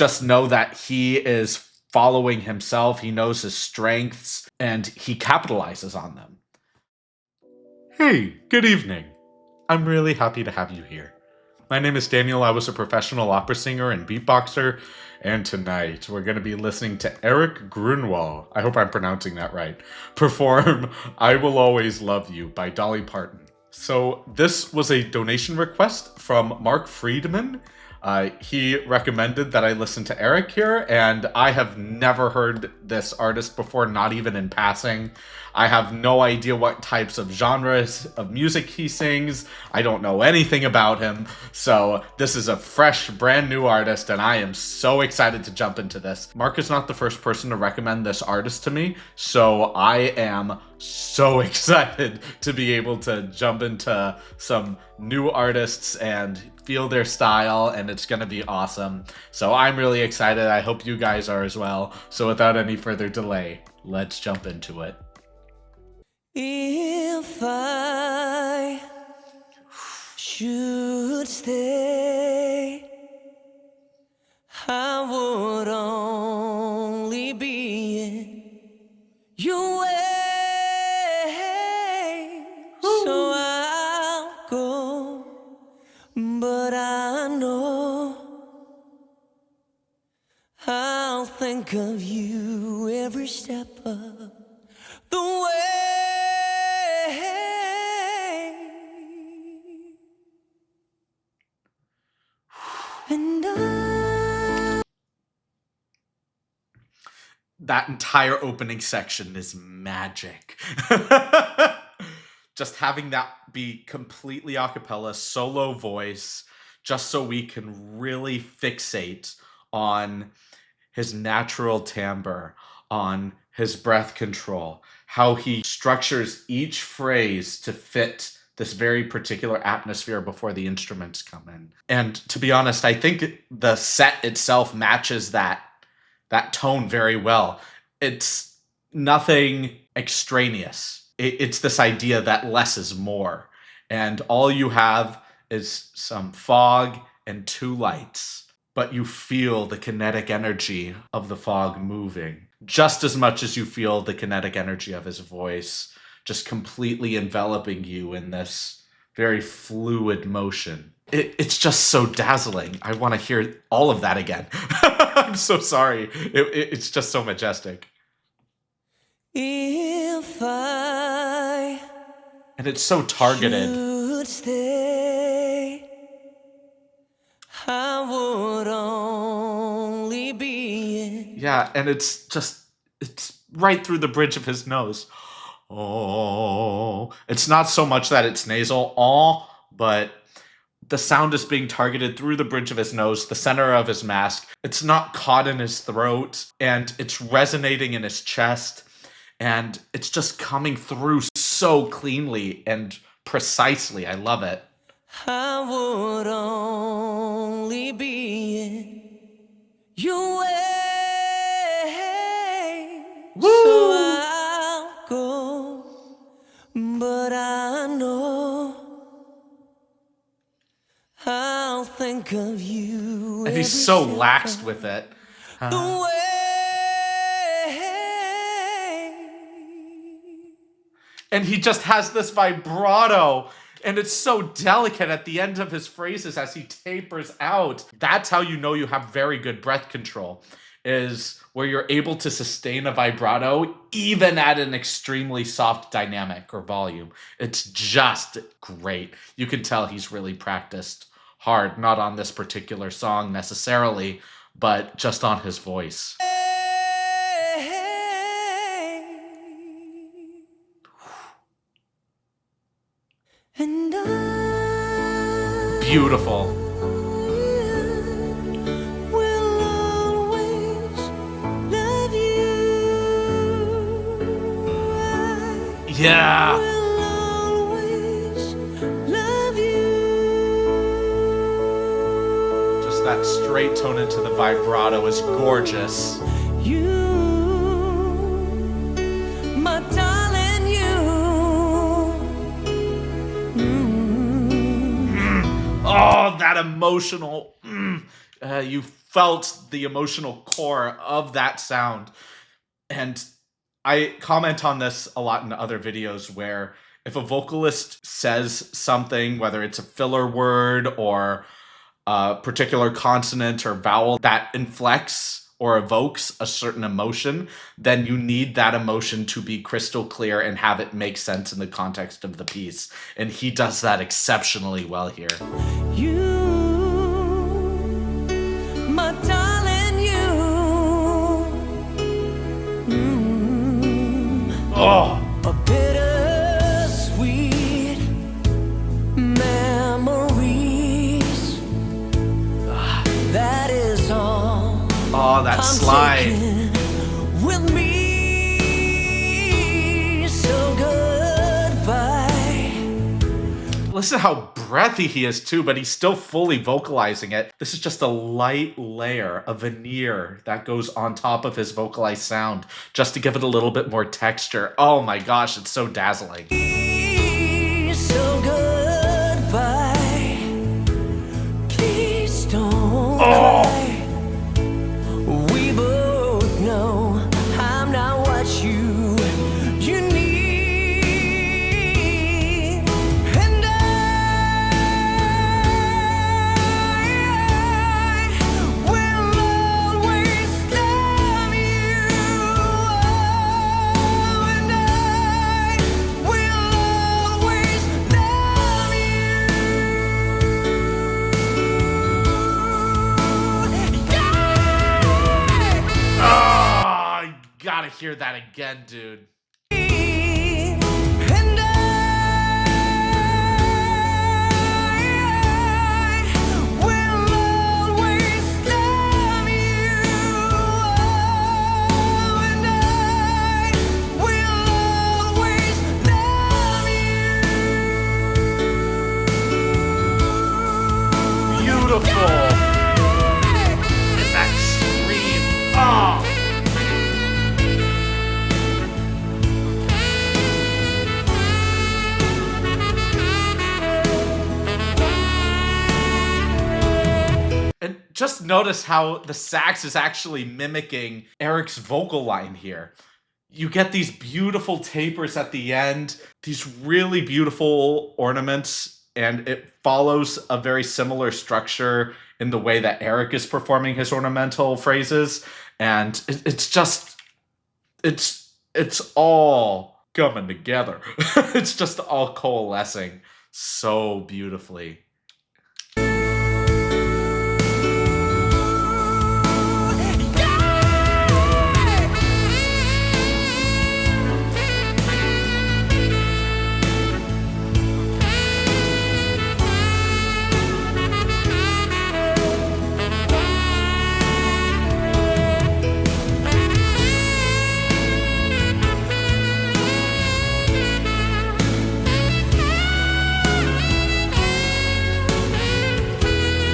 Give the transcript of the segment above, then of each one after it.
just know that he is following himself. He knows his strengths and he capitalizes on them. Hey, good evening. I'm really happy to have you here. My name is Daniel. I was a professional opera singer and beatboxer, and tonight we're going to be listening to Erik Grönwall, I hope I'm pronouncing that right, perform I Will Always Love You by Dolly Parton. So this was a donation request from Mark Friedman. He recommended that I listen to Erik here, and I have never heard this artist before, not even in passing. I have no idea what types of genres of music he sings. I don't know anything about him. So this is a fresh, brand new artist, and I am so excited to jump into this. Mark is not the first person to recommend this artist to me, so I am so excited to be able to jump into some new artists and feel their style, and it's gonna be awesome. So I'm really excited. I hope you guys are as well. So without any further delay, let's jump into it. If I should stay, I would only be in your way. So I'll go, but I know I'll think of you every step of the way. And that entire opening section is magic. Just having that be completely a cappella, solo voice, just so we can really fixate on his natural timbre, on his breath control, how he structures each phrase to fit this very particular atmosphere before the instruments come in. And to be honest, I think the set itself matches that tone very well. It's nothing extraneous. It's this idea that less is more. And all you have is some fog and two lights, but you feel the kinetic energy of the fog moving just as much as you feel the kinetic energy of his voice, just completely enveloping you in this very fluid motion. It's just so dazzling. I want to hear all of that again. I'm so sorry. It's just so majestic. if I And it's so targeted. should stay, I would only be in. Yeah, and it's right through the bridge of his nose. Oh, it's not so much that it's nasal, but the sound is being targeted through the bridge of his nose, the center of his mask. It's not caught in his throat, and it's resonating in his chest, and it's just coming through so cleanly and precisely. I love it. I would only be in your way. Woo! So I'll go, but I know I'll think of you. And he's so laxed with it. The way. And he just has this vibrato, and it's so delicate at the end of his phrases as he tapers out. That's how you know you have very good breath control, is where you're able to sustain a vibrato even at an extremely soft dynamic or volume. It's just great. You can tell he's really practiced hard, not on this particular song necessarily, but just on his voice. And Beautiful. will always love you. Yeah. Will always love you. Just that straight tone into the vibrato is gorgeous. You, my darling, you. Oh, that emotional. You felt the emotional core of that sound. And I comment on this a lot in other videos where if a vocalist says something, whether it's a filler word or a particular consonant or vowel that inflects or evokes a certain emotion, then you need that emotion to be crystal clear and have it make sense in the context of the piece. And he does that exceptionally well here. You, my darling, you. Oh! A bittersweet memories. That is all. Oh, that slide. With me, so goodbye. Listen to how breathy he is too, but he's still fully vocalizing it. This is just a light layer, a veneer that goes on top of his vocalized sound just to give it a little bit more texture. Oh my gosh, it's so dazzling. So goodbye. Please don't cry. We both know I'm not what you need. And I will always love you. And I will always love you. Oh, you gotta hear that again, dude. And I will always love you. And I will always love you. Beautiful. And that scream. Oh. And just notice how the sax is actually mimicking Erik's vocal line here. You get these beautiful tapers at the end, these really beautiful ornaments, and it follows a very similar structure in the way that Erik is performing his ornamental phrases. And it's all coming together. It's just all coalescing so beautifully.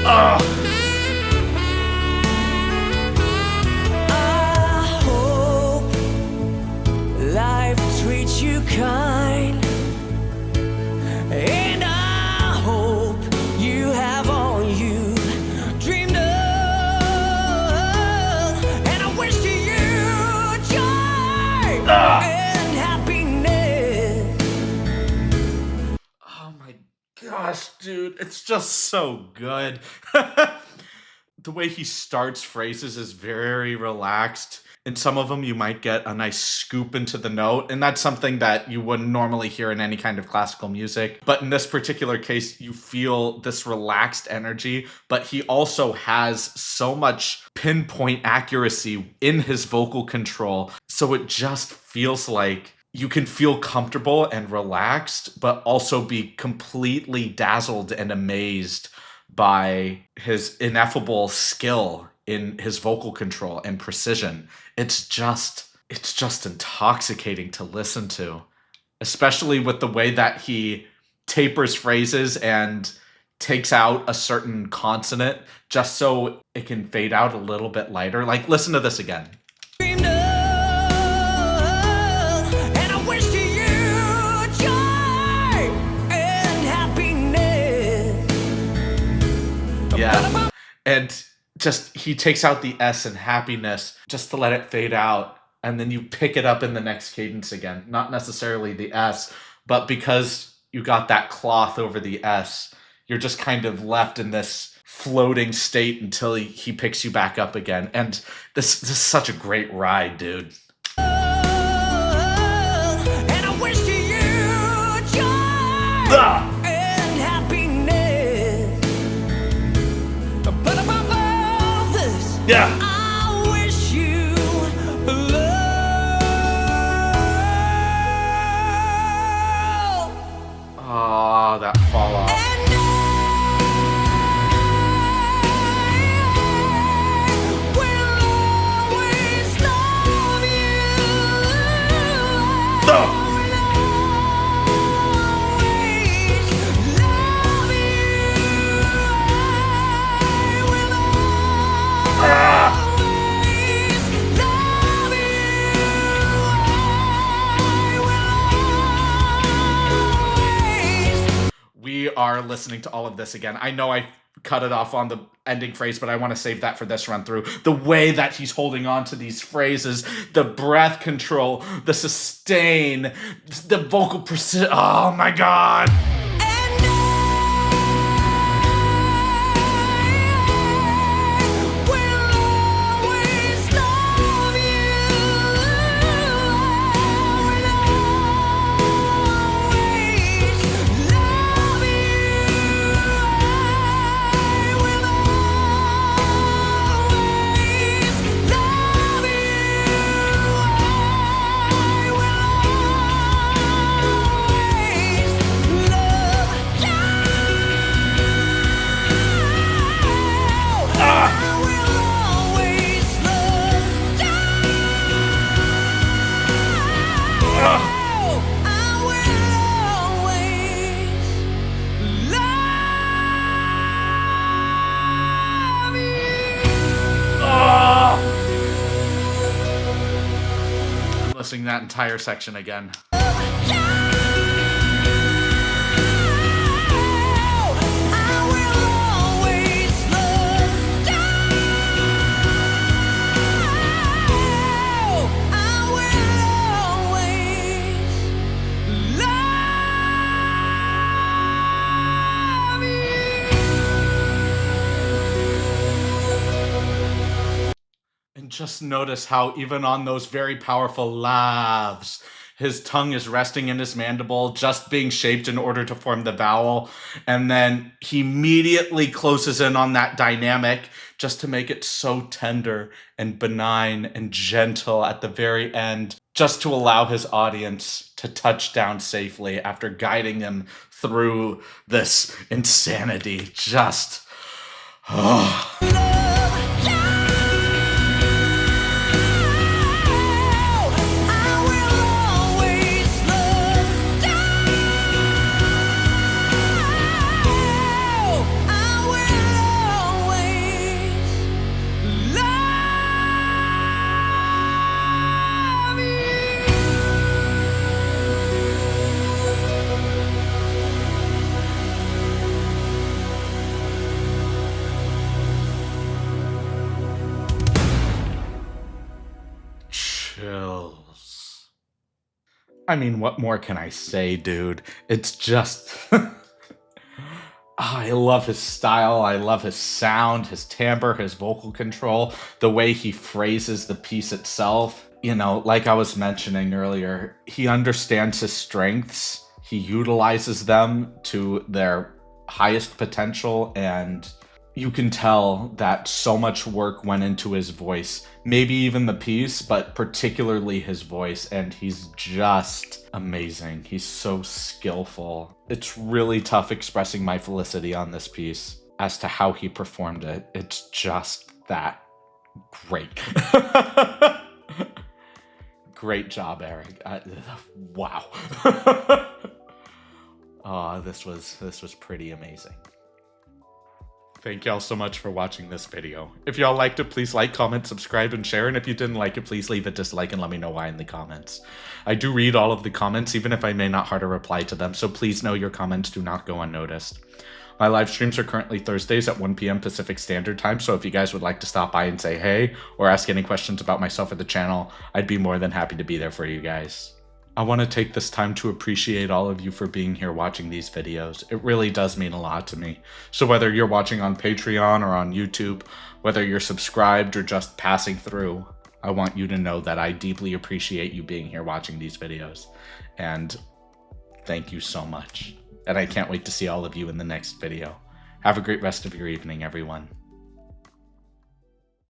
I hope life treats you kind, and I hope you have all you dreamed of, and I wish you joy and happiness. Oh my gosh, dude, it's just so good. The way he starts phrases is very relaxed. In some of them, you might get a nice scoop into the note, and that's something that you wouldn't normally hear in any kind of classical music. But in this particular case, you feel this relaxed energy, but he also has so much pinpoint accuracy in his vocal control, so it just feels like you can feel comfortable and relaxed, but also be completely dazzled and amazed by his ineffable skill in his vocal control and precision. It's just intoxicating to listen to, especially with the way that he tapers phrases and takes out a certain consonant just so it can fade out a little bit lighter. Like, listen to this again. Yeah. And just he takes out the S in happiness just to let it fade out, and then you pick it up in the next cadence again. Not necessarily the S, but because you got that cloth over the S, you're just kind of left in this floating state until he picks you back up again. And this is such a great ride, dude. And I wish you joy and happiness. But above all this, Yeah. I wish you love. Oh, that fall off. And I will always love you. No. I will always love you. I will always love you. I will always. We are listening to all of this again. I know I cut it off on the ending phrase, but I want to save that for this run through. The way that he's holding on to these phrases, the breath control, the sustain, the vocal precision. Oh my God. And I will always love you. I will always love you. I will always love you. I will always love you. I will always love you. I will always love you. I'm listening to that entire section again. I will always love you. I will always love you. And just notice how even on those very powerful laughs, his tongue is resting in his mandible, just being shaped in order to form the vowel. And then he immediately closes in on that dynamic just to make it so tender and benign and gentle at the very end, just to allow his audience to touch down safely after guiding him through this insanity. Just... oh. I will always love you. I will always love you. Chills. I mean, what more can I say, dude? It's just... I love his style, I love his sound, his timbre, his vocal control, the way he phrases the piece itself. You know, like I was mentioning earlier, he understands his strengths, he utilizes them to their highest potential, and you can tell that so much work went into his voice. Maybe even the piece, but particularly his voice, and he's just amazing. He's so skillful. It's really tough expressing my felicity on this piece as to how he performed it. It's just that great. Great job, Erik. Wow. Oh, this was pretty amazing. Thank y'all so much for watching this video. If y'all liked it, please like, comment, subscribe, and share. And if you didn't like it, please leave a dislike and let me know why in the comments. I do read all of the comments, even if I may not heart or reply to them, so please know your comments do not go unnoticed. My live streams are currently Thursdays at 1 p.m. Pacific Standard Time, so if you guys would like to stop by and say hey or ask any questions about myself or the channel, I'd be more than happy to be there for you guys. I want to take this time to appreciate all of you for being here watching these videos. It really does mean a lot to me. So whether you're watching on Patreon or on YouTube, whether you're subscribed or just passing through, I want you to know that I deeply appreciate you being here watching these videos. And thank you so much. And I can't wait to see all of you in the next video. Have a great rest of your evening, everyone.